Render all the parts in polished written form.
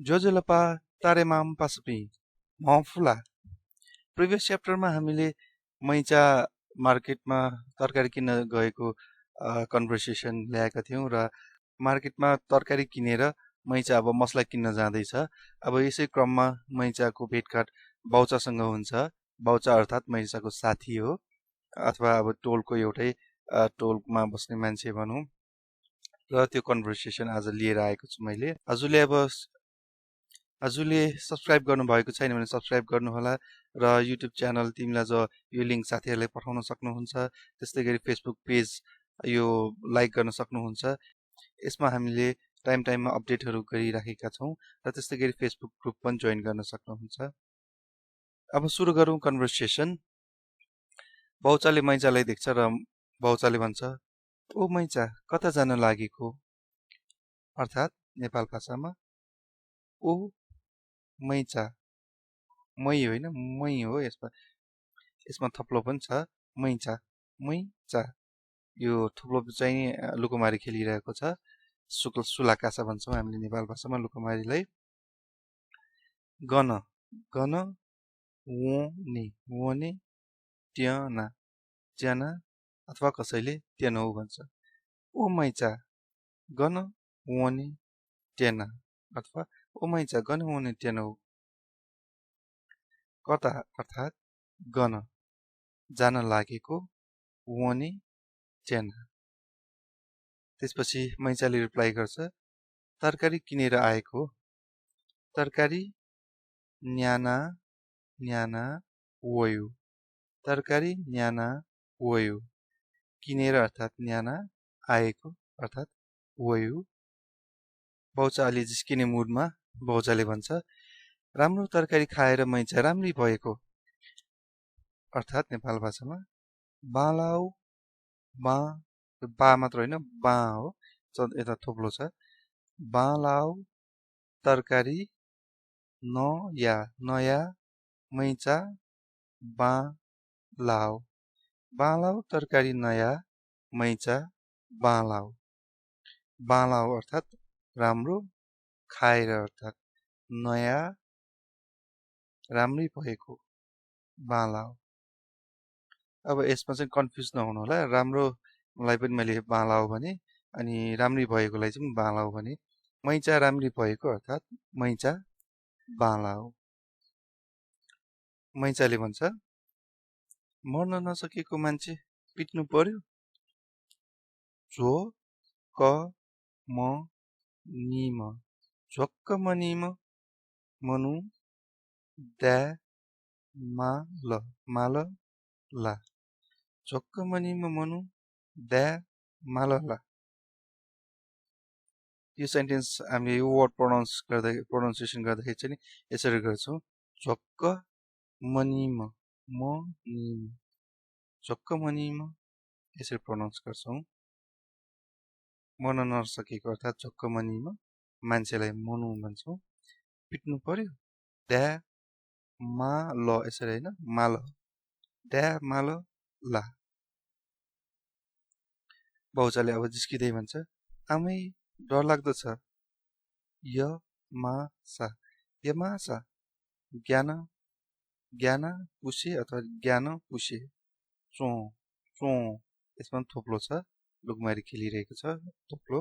जोजोलपा तारेमाम पासपी मफुला। Previous च्याप्टरमा हामीले मैचा मार्केटमा तरकारी किन्न गएको कन्भर्सेसन ल्याएका थियौँ र मार्केटमा तरकारी किनेर मैचा अब मसला किन्न जाँदैछ। अब यसै क्रममा मैचाको भेटघाट बाउचासँग हुन्छ। बाउचा अर्थात् मैचाको साथी हो अथवा अब टोलको एउटै टोलमा बस्ने मान्छे भनौँ र त्यो कन्भर्सेसन आज लिएर आएको छु मैले। हजुरले सब्सक्राइब गर्नुभएको छैन भने सब्सक्राइब गर्नुहोला र युट्युब च्यानल तिमीलाई जो यो लिङ्क साथीहरूलाई पठाउन सक्नुहुन्छ। त्यस्तै गरी फेसबुक पेज यो लाइक गर्न सक्नुहुन्छ। यसमा हामीले टाइममा अपडेटहरू गरिराखेका छौँ र त्यस्तै गरी फेसबुक ग्रुप पनि जोइन गर्न सक्नुहुन्छ। अब सुरु गरौँ कन्भर्सेसन। बाउचाले मैचालाई देख्छ र बाउचाले भन्छ, ओ मैचा कता जान लागेको? अर्थात् नेपाल भाषामा ओ मैचा, मै होइन मै हो। यसमा थप्लो पनि छ मैचा, मैचा। यो थप्लो चाहिँ लुकुमारी खेलिरहेको छ। सुलाकासा भन्छौँ हामीले नेपाल भाषामा लुकुमारीलाई। गन गन वने ट्याना ट्याना अथवा कसैले ट्यानौ भन्छ। ओ मैचा गन वने ट्याना अथवा ओ मैचा गन वने ट्यानौ। कता अर्थात् गन जान लागेको, वने ट्याना। त्यसपछि मैचाले रिप्लाई गर्छ, तरकारी किनेर आएको। तरकारी न्याना न्याना वयो। तरकारी न्याना वयो। किनेर अर्थात् न्याना, आएको अर्थात् वयो। बाउचा अलि जिस्किने मुडमा बाउचाले भन्छ, राम्रो तरकारी खाएर मैचा राम्री भएको। अर्थात् नेपाल भाषामा बालाउ, बा मात्र होइन बा हो, यता थोप्लो छ। बालाउ तरकारी नयाँ मैचा बालाउ। बालाउ तरकारी नयाँ मैचा बालाउ। बालाउ अर्थात् राम्रो, खाएर अर्थात् नयाँ राम्रै भएको बालाउ। अब यसमा चाहिँ कन्फ्युज नहुनु होला। राम्रोलाई पनि मैले बालाउ भने अनि राम्री भएकोलाई चाहिँ बालाउ भने। मैचा राम्री भएको अर्थात् मैचा बालाउ। मैचाले भन्छ, मर्न नसकेको मान्छे पिट्नु पर्यो। झोक्क मनिम मनु द्या माल ला। झोक्क मनिम मनु द्या माल ला। यो सेन्टेन्स हामीले यो वर्ड प्रोनाउन्सिएसन गर्दाखेरि चाहिँ यसरी गर्छौँ, झोक्क मनिम झोक्क मनिम यसरी प्रोनाउन्स गर्छौँ। मर्न नसकेको अर्थात् झोक्क मनिम मान्छेलाई मनु भन्छौँ। पिट्नु पर्यो द्या माल, यसरी होइन माल, द्या माल ला। बाउचाले अब जिस्किँदै भन्छ, आमै डर लाग्दो छ। यमासा ज्ञान पुसे अथवा ज्ञान पुसे। यसमा थोप्लो छ, लुकमारी खेलिरहेको छ थोप्लो।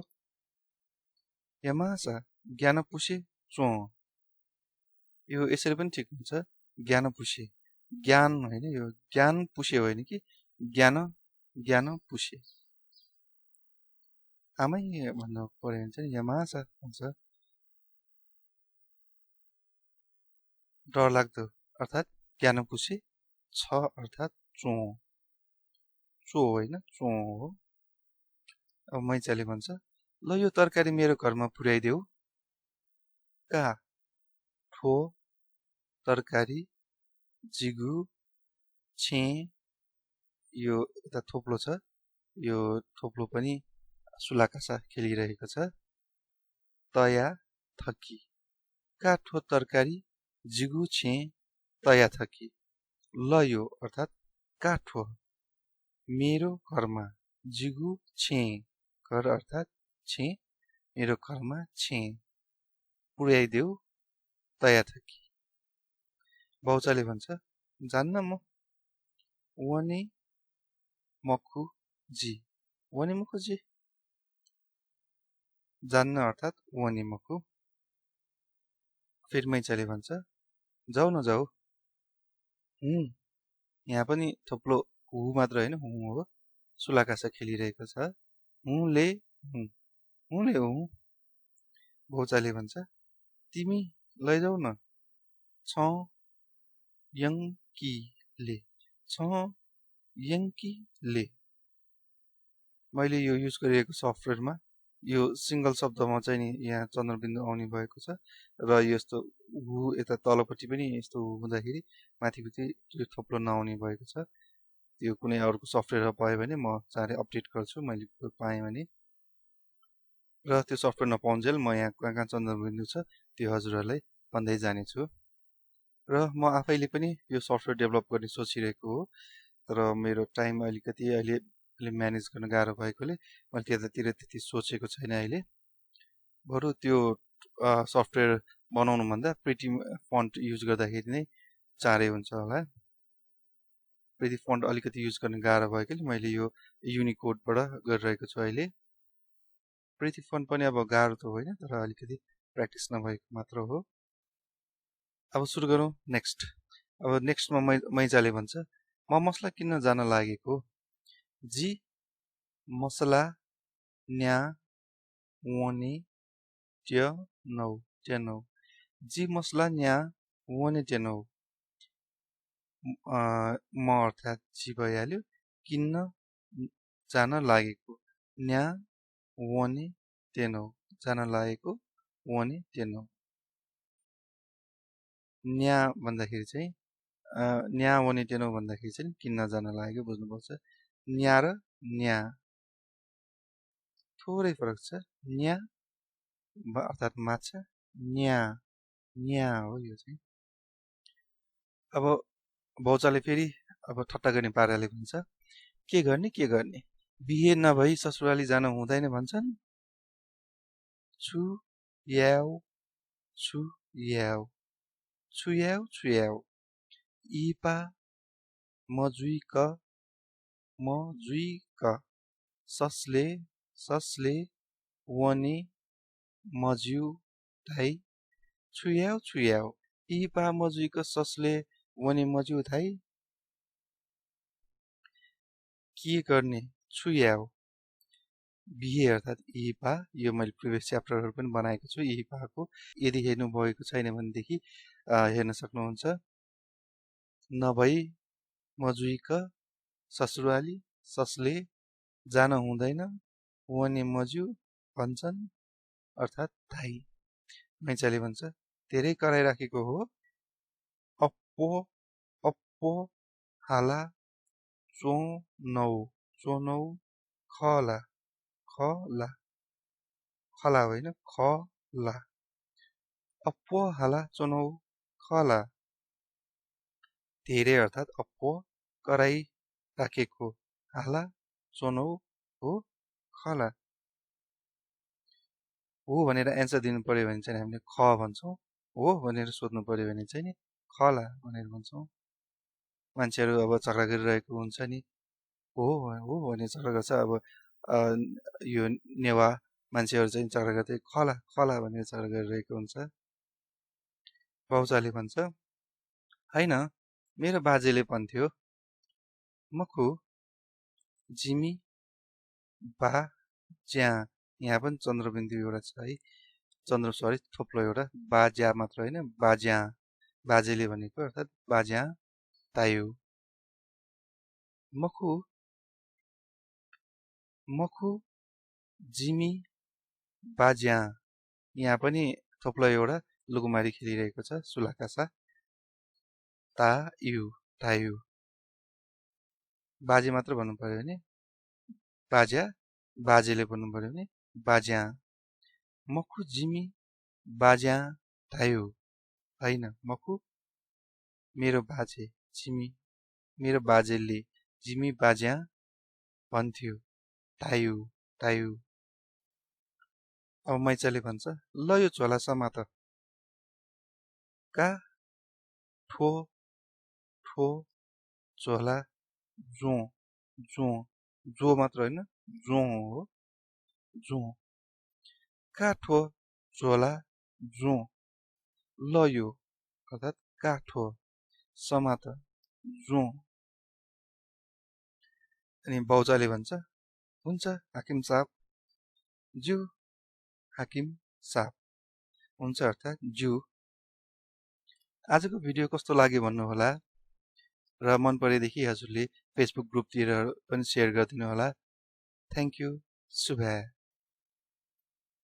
यमासा ज्ञान पुसे यो यसरी पनि ठिक हुन्छ, ज्ञान पुसे। ज्ञान होइन, यो ज्ञान पुसे होइन कि ज्ञान पुसे। आमै भन्नु पर्यो भने चाहिँ यमासा भन्छ। डर लाग्दो अर्थात् ज्ञान पुसे छ अर्थात् होइन हो। अब मैचाले भन्छ, ल यो तरकारी मेरो घरमा पुर्याइदेऊ। ठो तरकारी जिगु छे, यो यता थोप्लो छ, यो थोप्लो पनि सुलाकासा खेलिरहेको छ। तया थकी। काठो तरकारी जिगु छे तया थकी। ल यो अर्थात् काठो मेरो घरमा, जिगु छे घर अर्थात् छे, मेरो घरमा छे। पुर्याइदेऊ तया थकी। भाउचाले भन्छ जान्न म वनी मखु जी। वनी मखु जी जान्न अर्थात् वनी मखु। फेरि मैचाले भन्छ जाऊ न जाऊ। यहाँ पनि थोप्लो हु मात्र होइन हु हो। सुलाकासा खेलिरहेको छ। हुले हु हुले हु। भौचाले भन्छ तिमी लैजाऊ न छ यङ्कीले छ यङ्कीले। मैले यो युज गरिएको सफ्टवेयरमा यो सिंगल शब्दमा चाहिँ नि यहाँ चन्द्रबिन्दु आउने भएको छ र यस्तो हु यता तलपट्टि पनि यस्तो हुँदाखेरि माथिपट्टि त्यो थोप्लो नआउने भएको छ। त्यो कुनै अर्को सफ्टवेयर पायो भने म चाँडै अपडेट गर्छु मैले पाएँ भने। र त्यो सफ्टवेयर नपाउन्जेल म यहाँ कहाँ कहाँ चन्द्रबिन्दु छ त्यो हजुरहरूलाई भन्दै जानेछु। र म आफैले पनि यो सफ्टवेयर डेभलप गर्ने सोचिरहेको हो तर मेरो टाइम अलिकति अहिले म्यानेज गर्न गाह्रो भएकोले मैले त्यतातिर त्यति सोचेको छैन अहिले। बरु त्यो सफ्टवेयर बनाउनुभन्दा प्रिटी फन्ट युज गर्दाखेरि नै चाँडै हुन्छ होला। प्रिटी फन्ट अलिकति युज गर्न गाह्रो भएकोले मैले यो युनिकोडबाट गरिरहेको छु अहिले। प्रिटी फन्ट पनि अब गाह्रो त होइन तर अलिकति प्र्याक्टिस नभएको मात्र हो। अब सुरु गरौँ नेक्स्ट। अब नेक्स्टमा मैजाले भन्छ म मसला किन्न जान लागेको जी मसला न्या वने ट्यानौ। जी मसला न्या वने ट्यानौ। म अर्थात् जी भइहाल्यो। किन्न जान लागेको न्या वने ट्यानौ जान लागेको वने ट्यानौ। न्या भन्दाखेरि चाहिँ न्या वने ट्यानौ भन्दाखेरि चाहिँ किन्न जान लागेको बुझ्नुपर्छ। न्या र न्या थोरै फरक छ। न्या अर्थात् माछा न्या न्या हो यो चाहिँ। अब भौचाले फेरि अब ठट्टा गर्ने पाराले भन्छ के गर्ने बिहे नभई ससुराली जान हुँदैन भन्छन्। छु याउ छुयाउ इपा मजुइक ससले वने मज्यु धाइ। छुयाउ इपा मजुइक ससले वने मज्यु धाइ। के गर्ने छुयाउ बिहे अर्थात् इपा। यो मैले प्रिभियस च्याप्टरहरू पनि बनाएको छु इपाको। यदि हेर्नु भएको छैन भनेदेखि हेर्न सक्नुहुन्छ। नभई मजुइक ससुराली ससले जान हुँदैन वने मज्यु भन्छन् अर्थात् धाइ। मैचाले भन्छ धेरै कराइराखेको हो अप्पो हाला चोनौ खला होइन खला। अप्पो हाला चोनौ खला। धेरै अर्थात् अप्पो कराइराखेको हाला चोनौ हो खला। हो भनेर एन्सर दिनु पर्यो भने चाहिँ हामीले ख भन्छौँ। हो भनेर सोध्नु पर्यो भने चाहिँ नि खला भनेर भन्छौँ। मान्छेहरू अब झगडा गरिरहेको हुन्छ नि हो भने झगडा गर्छ। अब यो नेवा मान्छेहरू चाहिँ झगडा गर्दै खला भनेर झगडा गरिरहेको हुन्छ। भाउचाले भन्छ होइन मेरो बाजेले भन्थ्यो मखु जिमी बा ज्या। यहाँ पनि चन्द्रबिन्दु एउटा छ है थोप्लो एउटा बाज्या मात्र होइन बाज्या। बाजेले भनेको अर्थात् बाज्या तायु। मखु जिमी बाज्या। यहाँ पनि थोप्लो एउटा लुकुमारी खेलिरहेको छ सुलाकासा तायु। बाजे मात्र भन्नु पर्यो भने बाज्या। बाजेले भन्नु पर्यो भने बाज्या। मखु जिमी बाज्या तायु होइन मखु मेरो बाजेले जिमी बाज्या भन्थ्यो तायु। अब मैचाले भन्छ ल यो झोला समात का ठो ठो झोला जो जो जो मात्र होइन जो हो जो काठो झोला जो लयो अर्थात् काठो समात जो अनि बाउचाले भन्छ हुन्छ हाकिम साहब ज्यू हाकिम साहब हुन्छ अर्थात् ज्यू आजको भिडियो कस्तो लाग्यो भन्नुहोला र मन परेदेखि हजुरले फेसबुक ग्रुपतिर पनि सेयर गरिदिनु होला थ्यांक यू शुभ